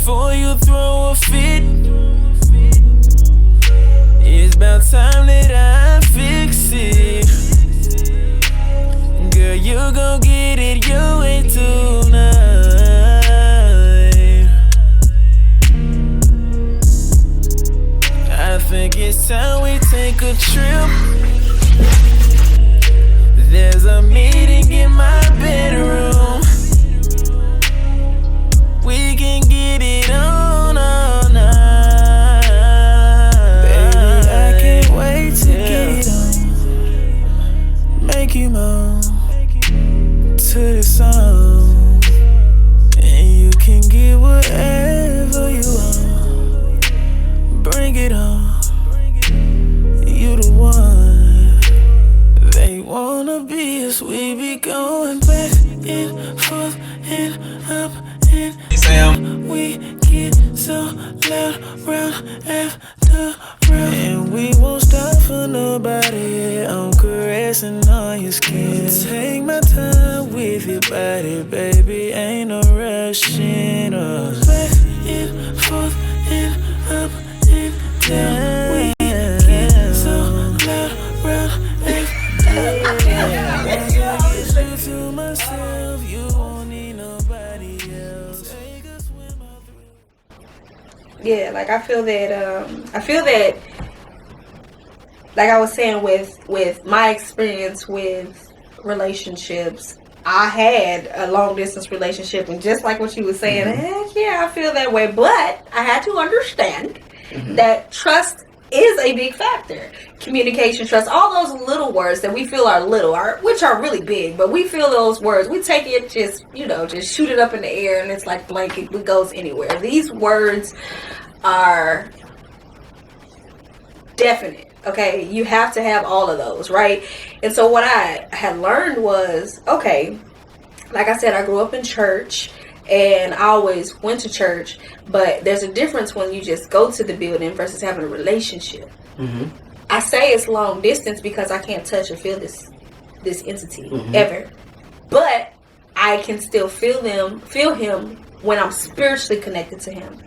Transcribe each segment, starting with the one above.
before you throw a fit. It's about time that I fix it. Girl, you gon' get it your way tonight. I think it's time we take a trip. There's a meeting in my bedroom. We can get it on all night. Baby, I can't wait to get it on. Make you moan to the song. And you can get whatever you want. Bring it on. You the one. They wanna be us. We be going back and forth and up. We get so loud round after round, and we won't stop for nobody. I'm caressing on your skin. Take my time with your body, baby. Ain't no rushing us. Back and forth and up and down. We get so loud round after round. Once I get you to myself, you won't need nobody else. Yeah, like I feel that like I was saying with my experience with relationships, I had a long distance relationship, and just like what you were saying, heck yeah, I feel that way, but I had to understand that trust is a big factor. Communication, trust, all those little words that we feel are little, which are really big, but we feel those words, we take it just shoot it up in the air, and it's like blanket, it goes anywhere. These words are definite. Okay, you have to have all of those, right? And so what I had learned was, okay, like I said, I grew up in church and I always went to church, but there's a difference when you just go to the building versus having a relationship. I say it's long distance because I can't touch or feel this entity ever, but I can still feel him when I'm spiritually connected to him.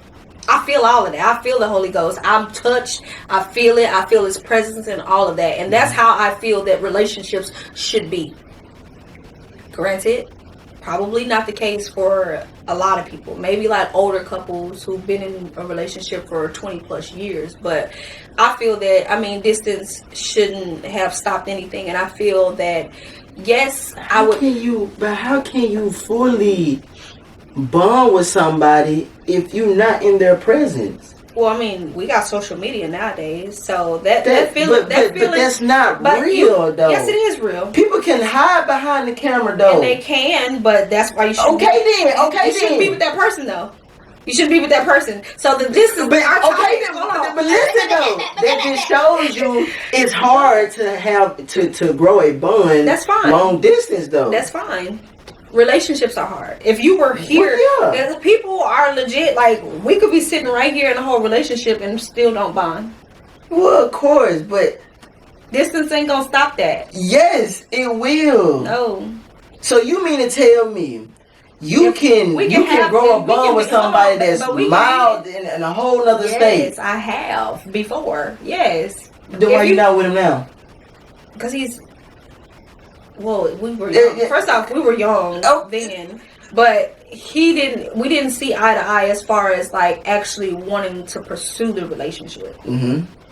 I feel all of that. I feel the Holy Ghost. I'm touched. I feel it. I feel his presence and all of that. And that's how I feel that relationships should be. Granted, probably not the case for a lot of people. Maybe like older couples who've been in a relationship for 20 plus years. But I feel that, distance shouldn't have stopped anything. And I feel that, yes, how can you fully bond with somebody if you're not in their presence? Well, we got social media nowadays, so that feeling. But that's not real, though. Yes, it is real. People can hide behind the camera, though. And they can, but that's why you should. You shouldn't be with that person, though. You shouldn't be with that person. So the distance. But listen, though, that just shows you it's hard to grow a bond. That's fine. Long distance, though. That's fine. Relationships are hard. If you were here, people are legit. Like, we could be sitting right here in a whole relationship and still don't bond. Well, of course, but distance ain't gonna stop that. Yes, it will. No. So you mean to tell me you can grow a bond with somebody that's mild in a whole other state? Yes, I have before. Yes. Then why you not with him now? Because he's. Well, we were young. First off, we were young then, but we didn't see eye to eye as far as like actually wanting to pursue the relationship.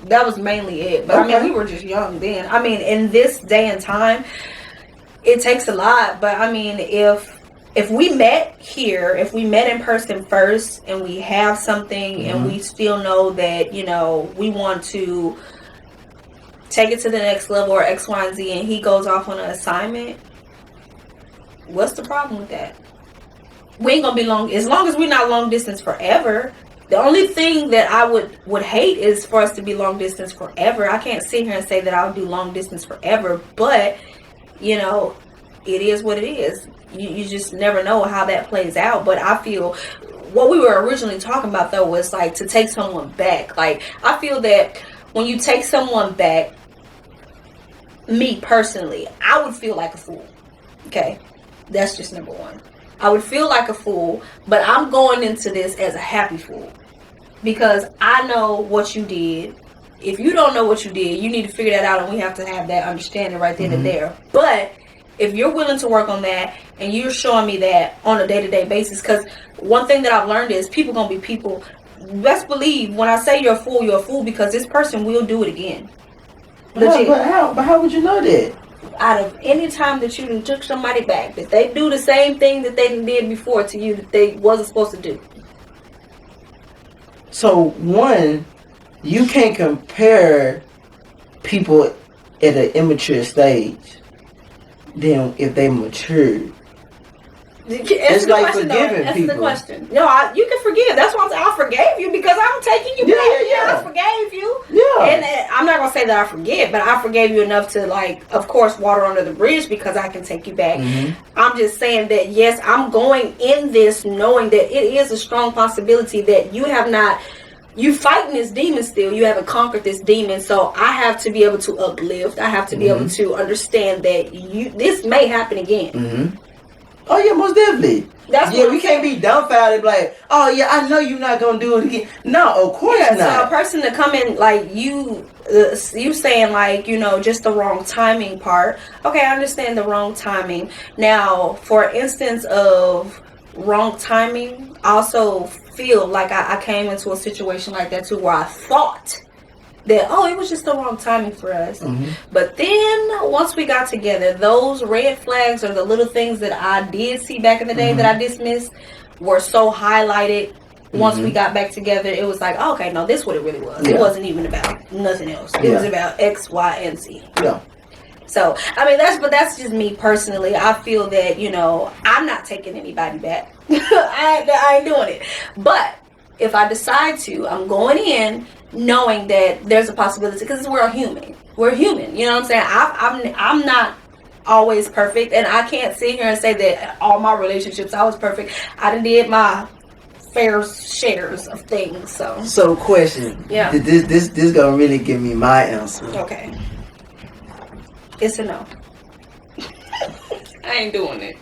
That was mainly it. But we were just young then. In this day and time, it takes a lot. But if we met here, if we met in person first, and we have something, and we still know that we want to take it to the next level or X, Y, and Z, and he goes off on an assignment, what's the problem with that? We ain't gonna be long, as long as we're not long distance forever. The only thing that I would hate is for us to be long distance forever. I can't sit here and say that I'll do long distance forever, but it is what it is. You just never know how that plays out. But I feel what we were originally talking about, though, was like to take someone back. Like, I feel that when you take someone back, me personally, I would feel like a fool. Okay, that's just number one. I would feel like a fool, but I'm going into this as a happy fool. Because I know what you did. If you don't know what you did, you need to figure that out, and we have to have that understanding right then and there. But if you're willing to work on that, and you're showing me that on a day-to-day basis, because one thing that I've learned is people gonna be people. Best believe when I say you're a fool because this person will do it again. Legit. But how would you know that? Out of any time that you done took somebody back, that they do the same thing that they did before to you that they wasn't supposed to do. So, one, you can't compare people at an immature stage than if they matured. It's like forgiving people. That's the question. No, you can forgive. That's why I'm saying I forgave you because I'm taking you back. Yeah, I forgave you. Yeah. And I'm not going to say that I forget, but I forgave you enough to, like, of course, water under the bridge because I can take you back. I'm just saying that, yes, I'm going in this knowing that it is a strong possibility that you have not... You fighting this demon still. You haven't conquered this demon. So I have to be able to uplift. I have to be able to understand that this may happen again. Oh yeah, most definitely. We can't be dumbfounded like, oh yeah, I know you're not gonna do it again. No, of course not. So a person to come in like you saying like, you know, just the wrong timing part. Okay, I understand the wrong timing. Now, for instance of wrong timing, I also feel like I came into a situation like that too, where I thought that, oh, it was just the wrong timing for us. But then once we got together, those red flags or the little things that I did see back in the day that I dismissed were so highlighted. Once we got back together, it was like, oh, okay, no, this is what it really was. It wasn't even about nothing else. It was about X, Y, and Z. So, I mean, that's just me personally. I feel that, you know, I'm not taking anybody back. I ain't doing it. But if I decide to, I'm going in knowing that there's a possibility, because we're human. We're human. You know what I'm saying? I'm not always perfect, and I can't sit here and say that all my relationships I was perfect. I done did my fair shares of things. So question. Yeah. This gonna really give me my answer. Okay. It's a no. I ain't doing it.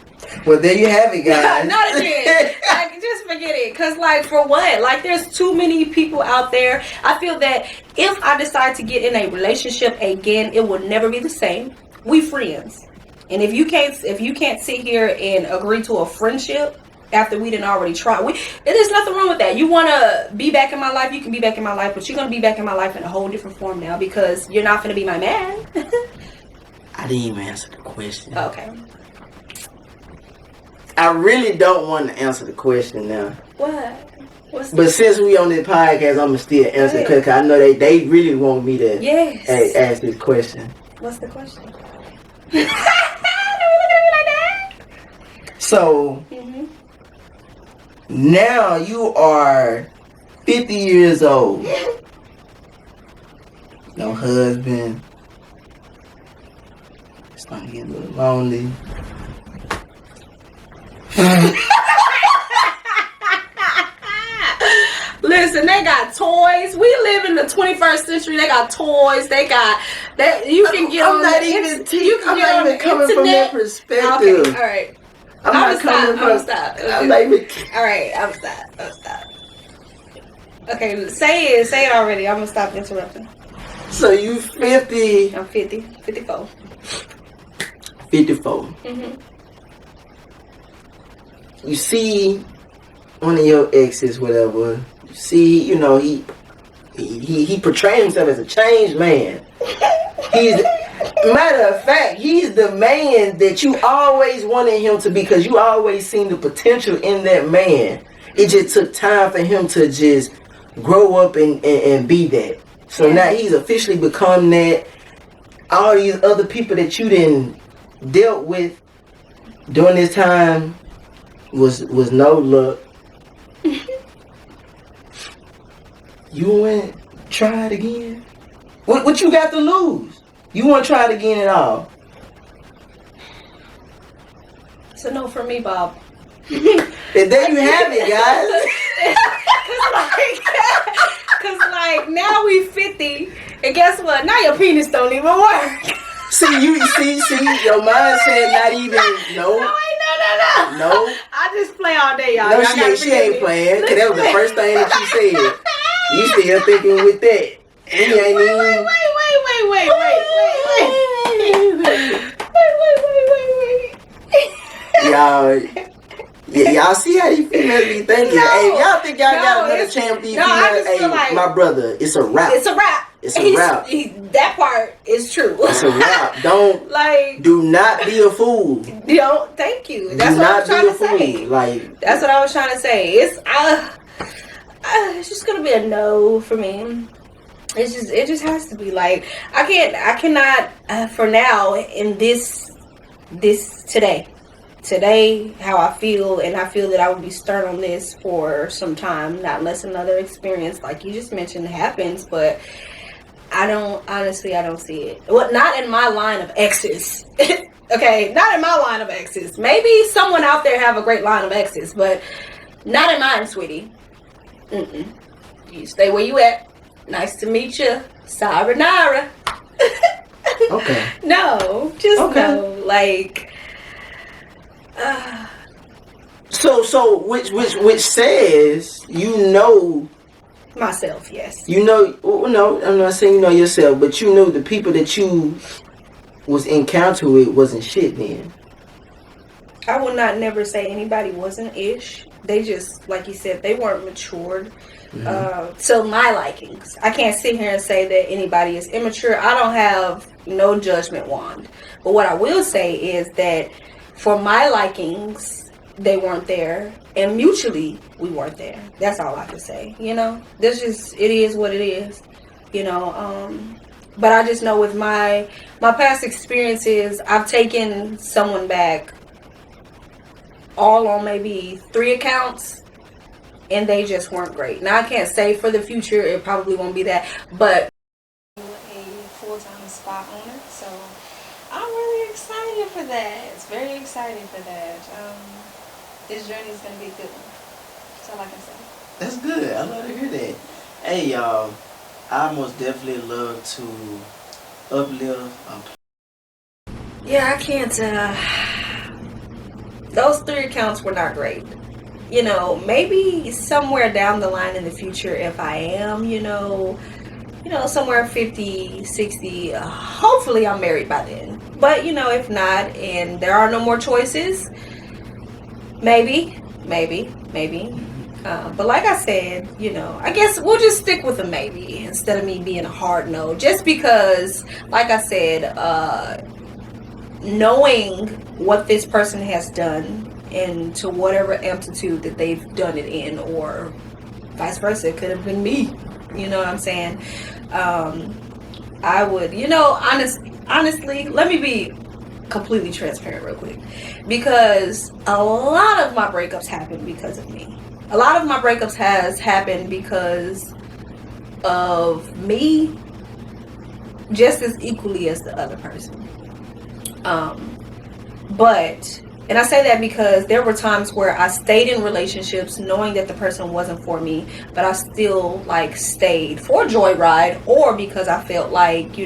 Well, there you have it, guys. Not again. Like, just forget it. Because, like, for what? Like, there's too many people out there. I feel that if I decide to get in a relationship again, it will never be the same. We friends. And if you can't sit here and agree to a friendship after we didn't already try, there's nothing wrong with that. You want to be back in my life, you can be back in my life, but you're going to be back in my life in a whole different form now because you're not going to be my man. I didn't even answer the question. Okay. I really don't want to answer the question now. What? But since we on this podcast, I'm going to still answer because I know they really want me to ask this question. What's the question? Don't look at me like that. So, now you are 50 years old. No husband. Starting to get a little lonely. Listen, they got toys. We live in the 21st century. They got toys. They got that. You can get on not even coming from that perspective. Okay, all right. I'm not coming from. Stop. I'm not even. All right, I'm stop. Okay, say it already. I'm gonna stop interrupting. So you 50? I'm 50, 54. 54. You see one of your exes, whatever. You see, you know, he portrayed himself as a changed man. Matter of fact, he's the man that you always wanted him to be because you always seen the potential in that man. It just took time for him to just grow up and be that. So now he's officially become that. All these other people that you didn't dealt with during this time was no luck. You want to try it again? What you got to lose? You want to try it again at all? It's a no for me, Bob. And there you have it, guys. Cause like now we 50, and guess what? Now your penis don't even work. See, your mind said not even no. No. No. I just play all day, y'all. No, Y'all she ain't playing. Cause that was the first thing that you said. You still thinking with that. We ain't even... Wait. Y'all see how these females be thinking. No, hey, y'all think y'all got another chance with these females? I just feel like my brother, it's a wrap. It's a wrap. It's a wrap. That part is true. It's a wrap. Don't do not be a fool. Thank you. That's what I was trying to say. Like that's what I was trying to say. It's just gonna be a no for me. It just has to be like I cannot for now in this today how I feel, and I feel that I would be stern on this for some time, not unless another experience like you just mentioned happens, but I don't see it. Well, not in my line of exes. Okay, not in my line of exes. Maybe someone out there have a great line of exes, but not in mine, sweetie. You stay where you at. Nice to meet you. Sayonara. Okay. No, just okay. No. Like So which says myself, yes. No, I'm not saying you know yourself, but you know the people that you was encounter with wasn't shit then. I would not never say anybody wasn't ish. They just, like you said, they weren't matured to my likings. I can't sit here and say that anybody is immature. I don't have no judgment wand. But what I will say is that for my likings, they weren't there. And mutually, we weren't there. That's all I can say. This just, it is what it is. But I just know with my past experiences, I've taken someone back all on maybe 3 accounts, and they just weren't great. Now I can't say for the future it probably won't be that, but a full-time spa owner, so I'm really excited for that. It's very exciting for that. This journey is gonna be a good one. That's all I can say. That's good. I love to hear that. Hey y'all, I most definitely love to uplift. Yeah, I can't. Those 3 accounts were not great. Maybe somewhere down the line in the future, if I am, somewhere 50, 60, hopefully I'm married by then. But, if not, and there are no more choices, maybe. But like I said, I guess we'll just stick with a maybe instead of me being a hard no. Just because, like I said, knowing what this person has done and to whatever amplitude that they've done it in, or vice versa, it could have been me. You know what I'm saying? I would, honestly, let me be completely transparent real quick, because a lot of my breakups happened because of me. A lot of my breakups has happened because of me, just as equally as the other person. And I say that because there were times where I stayed in relationships knowing that the person wasn't for me, but I still stayed for joyride, or because I felt like,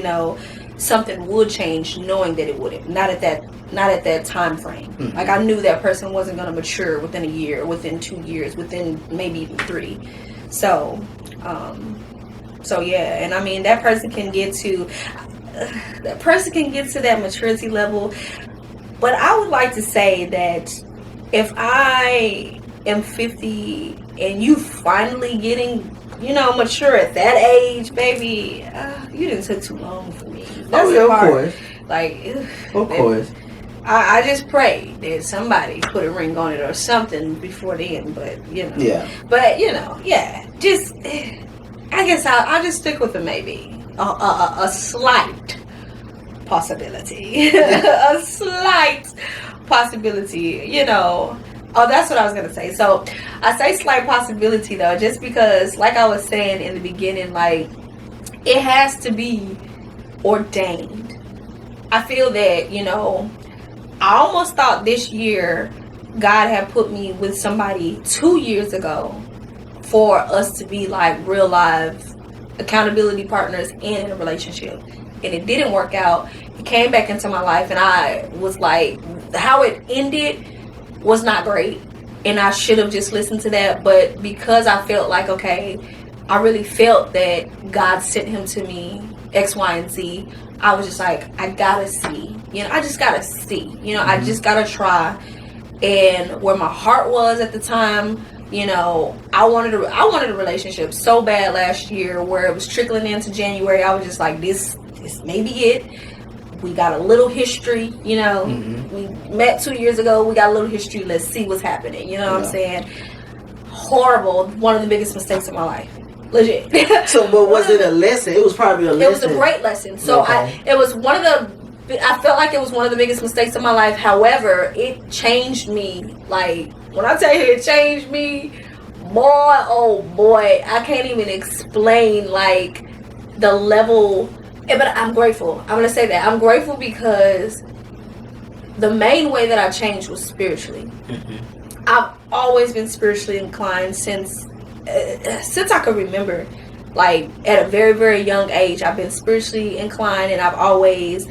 something would change, knowing that it wouldn't. Not at that time frame. Mm-hmm. Like, I knew that person wasn't going to mature within a year, within 2 years, within maybe even 3. So yeah, and I mean, that person can get to that maturity level. But I would like to say that if I am 50 and you finally getting, mature at that age, baby, you didn't took too long for me. That's of course. Of course. I just pray that somebody put a ring on it or something before then, but, Yeah. But, just, I guess I'll just stick with a maybe. A slight possibility. A slight possibility, Oh, that's what I was gonna say. So I say slight possibility though, just because, like I was saying in the beginning, it has to be ordained. I feel that, I almost thought this year God had put me with somebody 2 years ago for us to be real live accountability partners in a relationship. And it didn't work out. He came back into my life, and I was like, how it ended, was not great, and I should have just listened to that. But because I felt like, okay, I really felt that God sent him to me, X, Y, and Z, I was just like, I gotta see. I just gotta see. I just gotta try. And where my heart was at the time, I wanted a relationship so bad last year, where it was trickling into January. I was just like, this may be it. We got a little history, We met 2 years ago. We got a little history. Let's see what's happening. You know what I'm saying? Horrible. One of the biggest mistakes of my life. Legit. So, but was it a lesson? It was probably a lesson. It was a great lesson. So I felt like it was one of the biggest mistakes of my life. However, it changed me. Like, when I tell you it changed me, boy, oh boy, I can't even explain, like, the level. But I'm grateful. I'm going to say that. I'm grateful because the main way that I changed was spiritually. I've always been spiritually inclined since I could remember. Like, at a very, very young age, I've been spiritually inclined, and I've always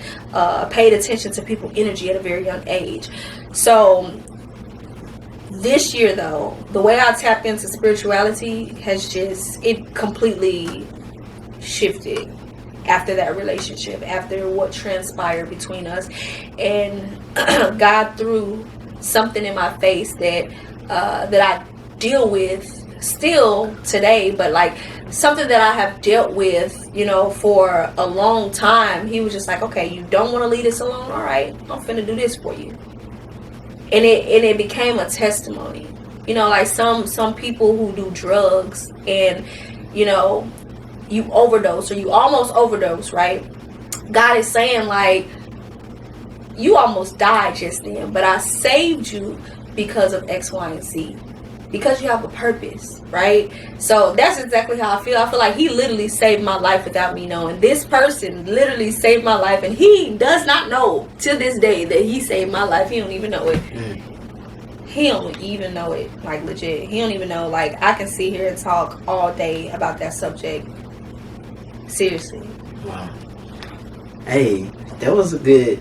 paid attention to people's energy at a very young age. So this year, though, the way I tapped into spirituality has it completely shifted after that relationship, after what transpired between us. And God threw something in my face that I deal with still today, but like something that I have dealt with, for a long time. He was just like, okay, you don't want to leave this alone? All right, I'm finna do this for you. And it became a testimony. Like some people who do drugs and, you overdose or you almost overdose, right? God is saying, like, you almost died just then, but I saved you because of X, Y, and Z. Because you have a purpose, right? So that's exactly how I feel. I feel like he literally saved my life without me knowing. This person literally saved my life, and he does not know to this day that he saved my life. He don't even know it. He don't even know it. Like, legit. He don't even know. Like, I can sit here and talk all day about that subject. Seriously. Wow. Hey, that was a good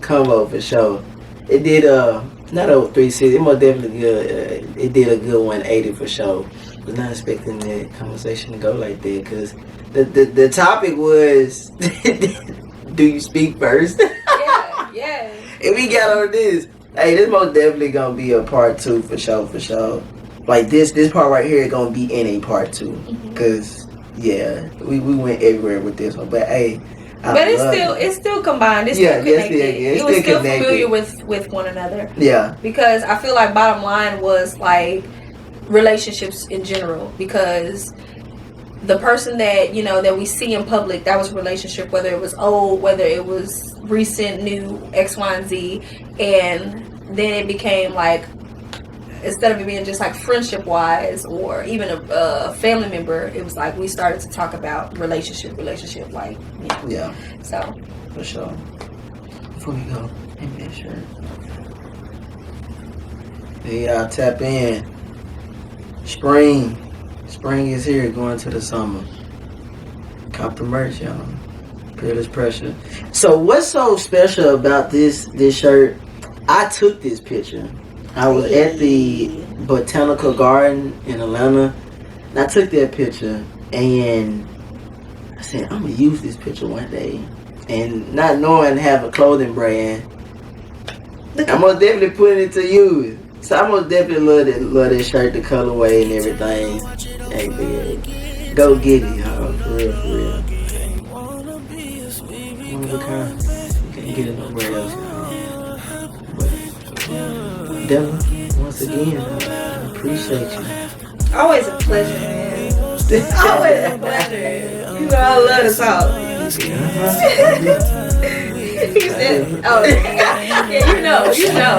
convo for sure. It did not a 360. It most definitely good. It did a good 180 for sure. Was not expecting that conversation to go like that, because the topic was do you speak first? Yeah. And we got on this. Hey, this most definitely gonna be a part 2 for sure. Like this part right here is gonna be in a part 2, because we went everywhere with this one. But hey, but it's still combined. It's still connected. It was still familiar with one another. Yeah. Because I feel like bottom line was like relationships in general, because the person that that we see in public, that was a relationship, whether it was old, whether it was recent, new, X, Y, and Z, and then it became like, instead of it being just like friendship wise or even a family member, it was like we started to talk about relationship like so for sure. Before we go, let me make sure. I'll tap in. Spring is here, going to the summer. Cop the merch, y'all. Peerless Pressure. So what's so special about this shirt? I took this picture. I was at the Botanical Garden in Atlanta, and I took that picture, and I said, I'm going to use this picture one day. And not knowing have a clothing brand, I'm most definitely putting it to use. So I most definitely love this shirt, the colorway and everything. Hey, man, go get it, y'all. For real. One of a kind. You can't get it nowhere else, y'all. Della, once again, I appreciate you. Always a pleasure, man. Always a pleasure. I love to talk. He said, oh, yeah,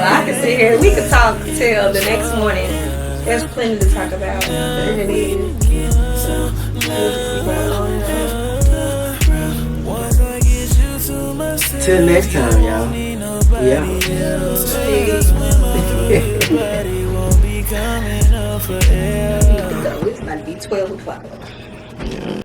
I can sit here. We could talk till the next morning. There's plenty to talk about. There it is. Till next time, y'all. Yeah. It's about to be 12 o'clock. Yeah.